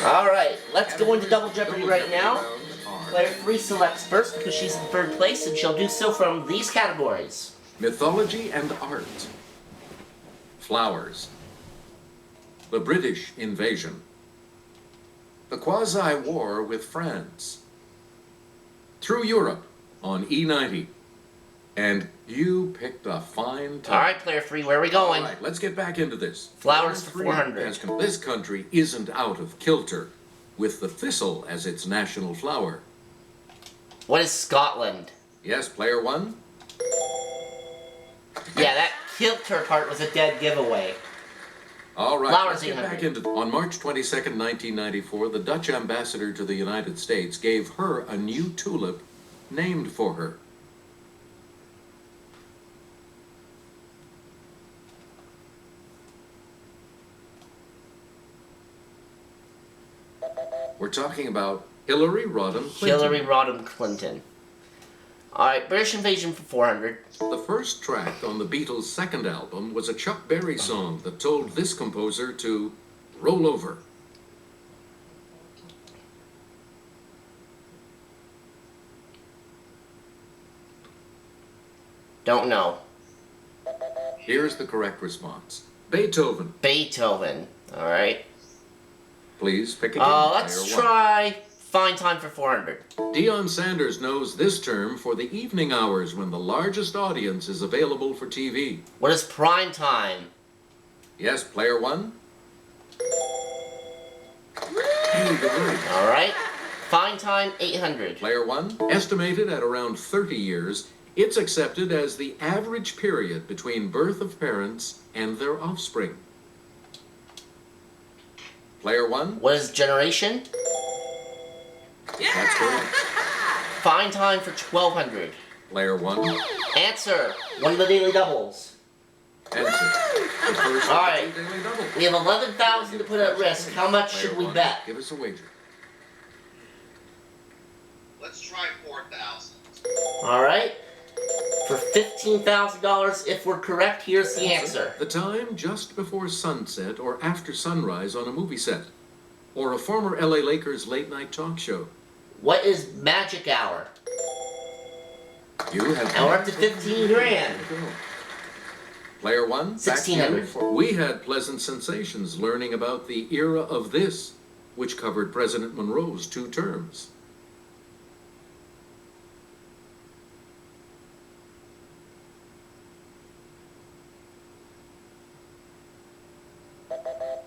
Alright, let's go into Double Jeopardy right now. Player 3 selects first because she's in third place, and she'll do so from these categories. Mythology and art. Flowers. The British invasion. The quasi-war with France. Through Europe on E90. And you picked a fine time. Alright, Player 3, where are we going? Alright, let's get back into this. Flowers for 400. This country isn't out of kilter with the thistle as its national flower. What is Scotland? Yes, Player 1? Yeah, that kilter part was a dead giveaway. All right, Flowers let's get back into on March 22nd, 1994, the Dutch ambassador to the United States gave her a new tulip named for her. We're talking about Hillary Rodham Clinton. Hillary Rodham Clinton. Alright, British Invasion for 400. The first track on the Beatles' second album was a Chuck Berry song that told this composer to roll over. Don't know. Here's the correct response. Beethoven. Beethoven. Alright. Please pick again. Let's try Fine Time for 400. Deion Sanders knows this term for the evening hours when the largest audience is available for TV. What is prime time? Yes, Player 1? Hey, good work. Alright. Fine Time 800. Player 1? Estimated at around 30 years, it's accepted as the average period between birth of parents and their offspring. Player 1? What is generation? Yeah. That's correct. Fine Time for 1200. Player 1? Answer. One of the daily doubles. Answer. The first Alright. daily double. We have 11,000 to put at risk. How much should we bet? Give us a wager. Let's try 4,000. Alright. For $15,000, if we're correct, here's the answer. The time just before sunset or after sunrise on a movie set. Or a former LA Lakers late night talk show. What is magic hour? You have. And we're up to 15 grand. Player 1, 1600. We had pleasant sensations learning about the era of this, which covered President Monroe's 2 terms.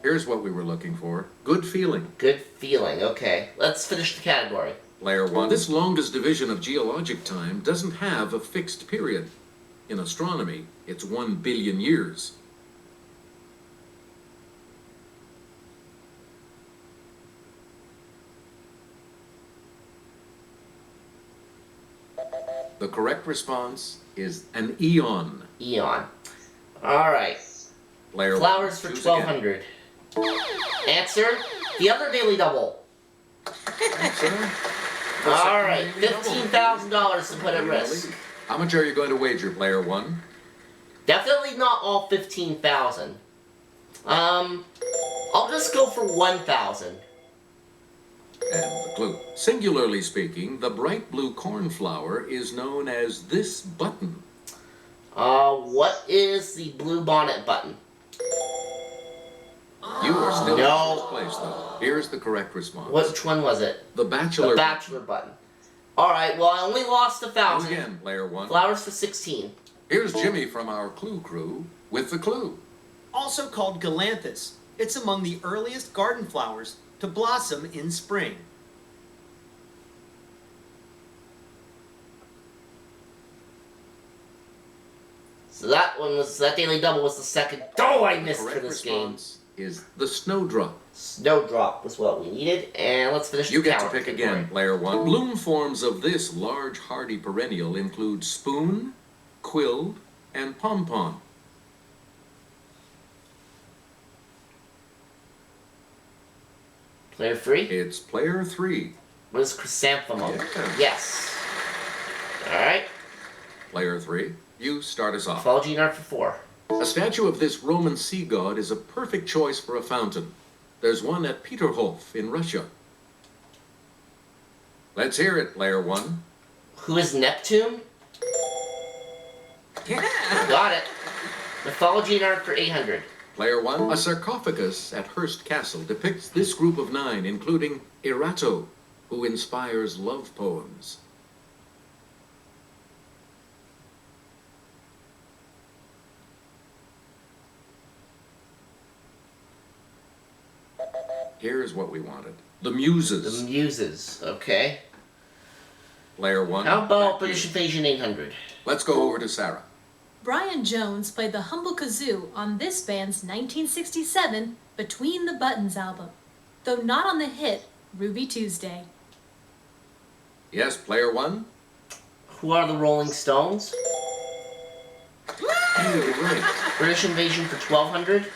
Here's what we were looking for. Good feeling. Good feeling, okay. Let's finish the category. Player 1. This longest division of geologic time doesn't have a fixed period. In astronomy, it's 1 billion years. The correct response is an eon. Eon. Alright. Player Flowers for 1, 1200. Answer. The other daily double. Answer. Alright, $15,000 to put at risk. How much are you going to wager, Player 1? Definitely not all 15,000. I'll just go for 1,000. And the clue. Singularly speaking, the bright blue cornflower is known as this button. What is the blue bonnet button? You are still No. in first place, though. Here's the correct response. Which one was it? The bachelor. The bachelor button. Alright, well I only lost 1,000. Again, Player 1. Flowers for 16. Here's Jimmy from our Clue crew with the clue. Also called galanthus. It's among the earliest garden flowers to blossom in spring. So that daily double was the second. Oh, I missed for this game. Is the snowdrop. Snowdrop was what we needed, and let's finish You the get to counter pick category. again, Player 1. Bloom forms of this large hardy perennial include spoon, quill, and pom-pom. Player 3? It's Player 3. What is chrysanthemum? Yeah. Yes. Alright. Player 3, you start us off. Mythology and US for 4. A statue of this Roman sea god is a perfect choice for a fountain. There's one at Peterhof in Russia. Let's hear it, player one. Who is Neptune? Yeah. Got it. Mythology and art for 800. Player one. A sarcophagus at Hearst Castle depicts this group of 9, including Erato, who inspires love poems. Here's what we wanted. The Muses. The Muses, okay. Player one. How about British Invasion 800? Let's go over to Sarah. Brian Jones played the humble kazoo on this band's 1967 Between the Buttons album, though not on the hit Ruby Tuesday. Yes, player one. Who are the Rolling Stones? Hey, you're right. British Invasion for 1200?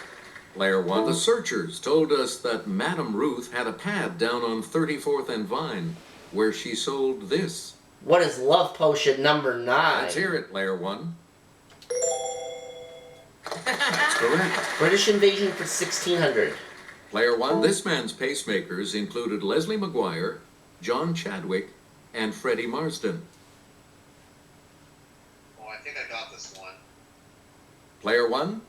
Player one. The searchers told us that Madame Ruth had a pad down on 34th and Vine, where she sold this. What is Love Potion number 9? Let's hear it, player one. That's correct. British Invasion for 1600. Player one. This man's pacemakers included Leslie McGuire, John Chadwick, and Freddie Marsden. Oh, I think I got this one. Player one.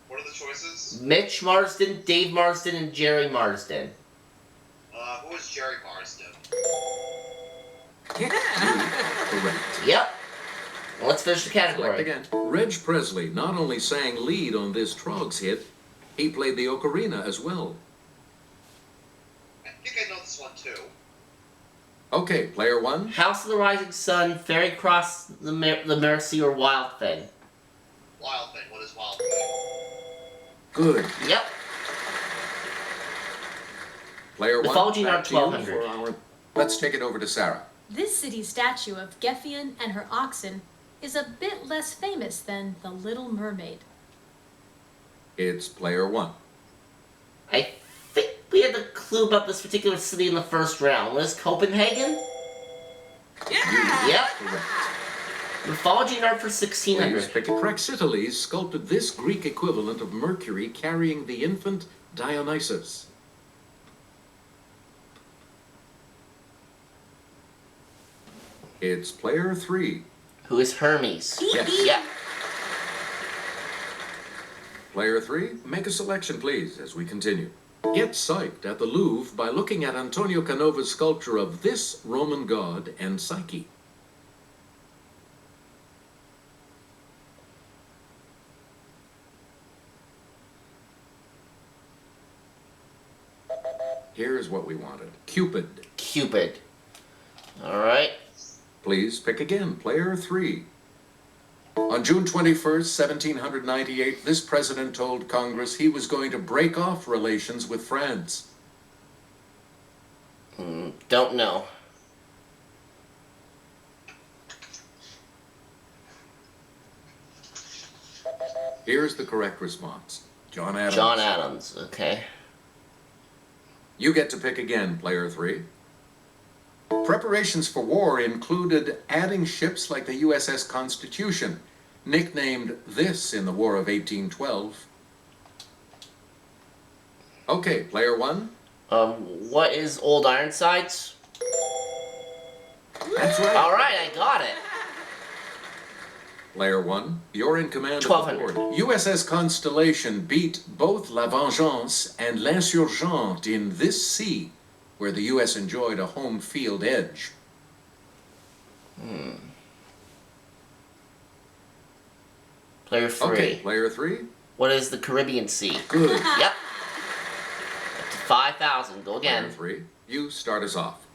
What are the choices? Mitch Marsden, Dave Marsden, and Jerry Marsden. Who is Jerry Marsden? Correct. Yep. Well, let's finish the Select category. again. Reg Presley not only sang lead on this Trogs hit, he played the ocarina as well. I think I know this one too. Okay, player one. House of the Rising Sun, Fairy Cross the Mercy, or Wild Thing? Wild Thing. What is Wild Thing? Good. Yep. Player one. Mythology Back Art to you 1200. for our... Let's take it over to Sarah. This city statue of Geffen and her oxen is a bit less famous than the Little Mermaid. It's player one. I think we had the clue about this particular city in the first round. Was Copenhagen? Yeah. Yep. Correct. Mythology and art for Please 1600. pick it. Praxiteles sculpted this Greek equivalent of Mercury carrying the infant Dionysus. It's player three. Who is Hermes? Yes. Yep. Player three, make a selection, please, as we continue. Get psyched at the Louvre by looking at Antonio Canova's sculpture of this Roman god and Psyche. Here's what we wanted. Cupid. Cupid. Alright. Please pick again, player three. On June 21st, 1798, this president told Congress he was going to break off relations with France. Don't know. Here's the correct response. John Adams. John Adams, okay. You get to pick again, player three. Preparations for war included adding ships like the USS Constitution, nicknamed this in the War of 1812. Okay, player one. What is Old Ironsides? That's right. Alright, I got it. Player one, you're in command of the 1200. board. USS Constellation beat both La Vengeance and L'Insurgente in this sea, where the U.S. enjoyed a home field edge. Player 3. Okay, player three. What is the Caribbean Sea? Good. Yep. Up to 5,000. Go Player again. three, you start us off.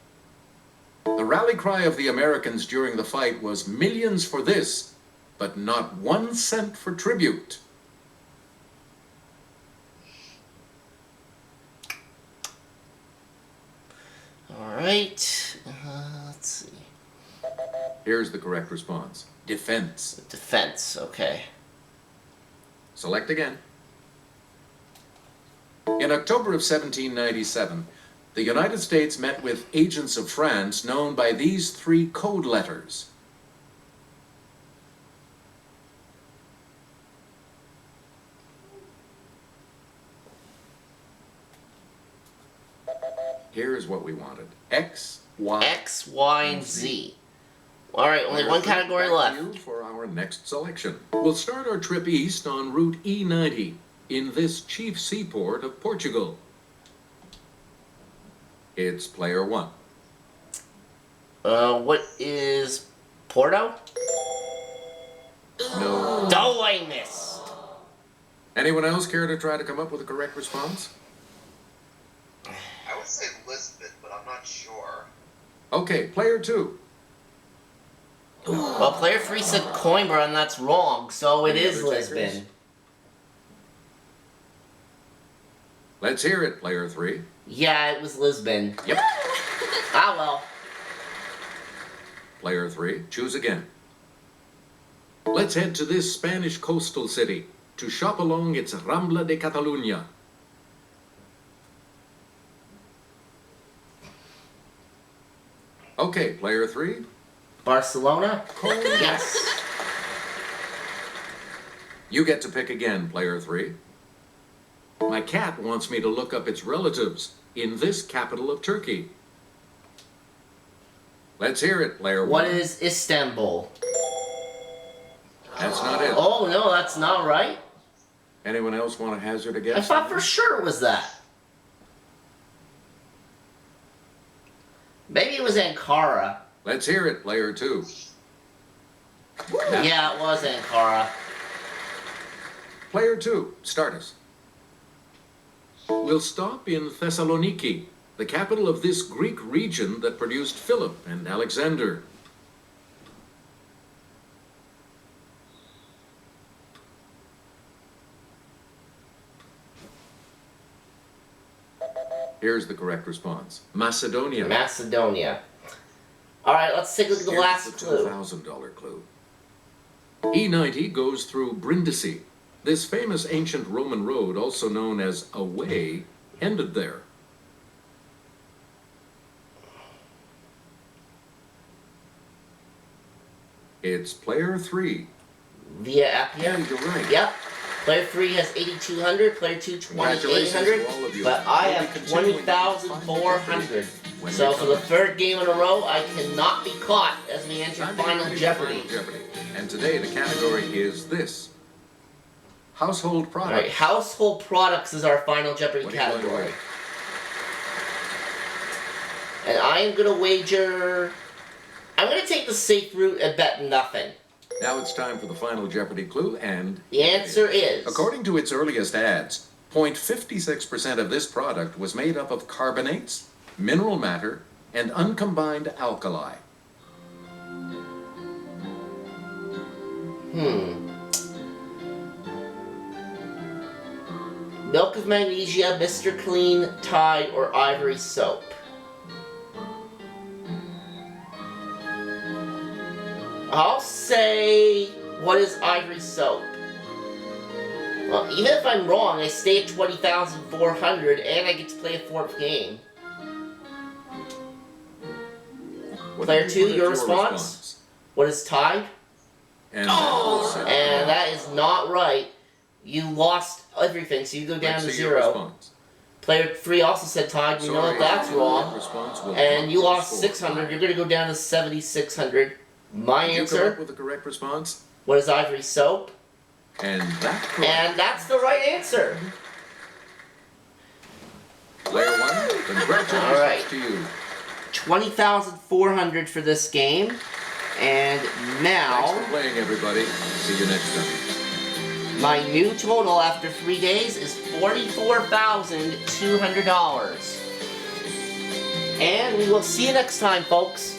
The rally cry of the Americans during the fight was millions for this, but not 1 cent for tribute. Alright. Let's see. Here's the correct response. Defense. Defense, okay. Select again. In October of 1797, the United States met with agents of France known by these 3 code letters. Here's what we wanted. X, Y, X, Y, and Z. Alright, only one category back left. to you for our next selection. We'll start our trip east on Route E90 in this chief seaport of Portugal. It's player 1. What is Porto? No. Oh, I missed. Anyone else care to try to come up with a correct response? I would say Lisbon, but I'm not sure. Okay, player 2. Well, player 3 said Coimbra, and that's wrong, so it Any is other takers? Lisbon. Let's hear it, player 3. Yeah, it was Lisbon. Yep. Ah, well. Player 3, choose again. Let's head to this Spanish coastal city to shop along its Rambla de Catalunya. Okay, player 3. Barcelona? Yes. You get to pick again, player 3. My cat wants me to look up its relatives in this capital of Turkey. Let's hear it, player 1. What is Istanbul? That's not it. Oh, no, that's not right. Anyone else want to hazard a I guess? thought for sure it was that. Maybe it was Ankara. Let's hear it, player 2. Yeah, it was Ankara. Player 2, start us. We'll stop in Thessaloniki, the capital of this Greek region that produced Philip and Alexander. Here's the correct response. Macedonia. Macedonia. Alright, let's take a look at the Here's last the clue. $2,000 clue. E90 goes through Brindisi. This famous ancient Roman road, also known as a way, ended there. It's player 3. Via Appia. Yeah, you're right. Yep. Player 3 has 8,200, player 2 Congratulations 2,800, to all of you. but I We'll be have continuing 20,400. when So we for come the back. third game in a row, I cannot be caught as we enter Time to get Final ready for Jeopardy. Final Jeopardy. And today the category is this. Household products. Alright, household products is our Final Jeopardy What are you going to category. weigh? And I am going to wager... I'm going to take the safe route and bet nothing. Now it's time for the Final Jeopardy clue, and The answer is... according to its earliest ads, 0.56% of this product was made up of carbonates, mineral matter, and uncombined alkali. Milk of magnesia, Mr. Clean, Tide, or Ivory soap. I'll say, what is Ivory soap? Well, even if I'm wrong, I stay at 20,400 and I get to play a fourth game. What Player did you two, put your as response? What is Tide? And, And that is not right. You lost everything, so you go down let's to see your 0. response. Player 3 also said Tide, you know Sorry, that that's your wrong. response will And not you be lost scored. 600, you're going to go down to 7,600. My Did you come up answer, with the correct response? what is Ivory soap? And that's correct. And that's the right answer. Player 1, congratulations All right. to you. 20,400 for this game. And Thanks now, for playing, everybody. See you next time. my new total after 3 days is $44,200. And we will see you next time, folks.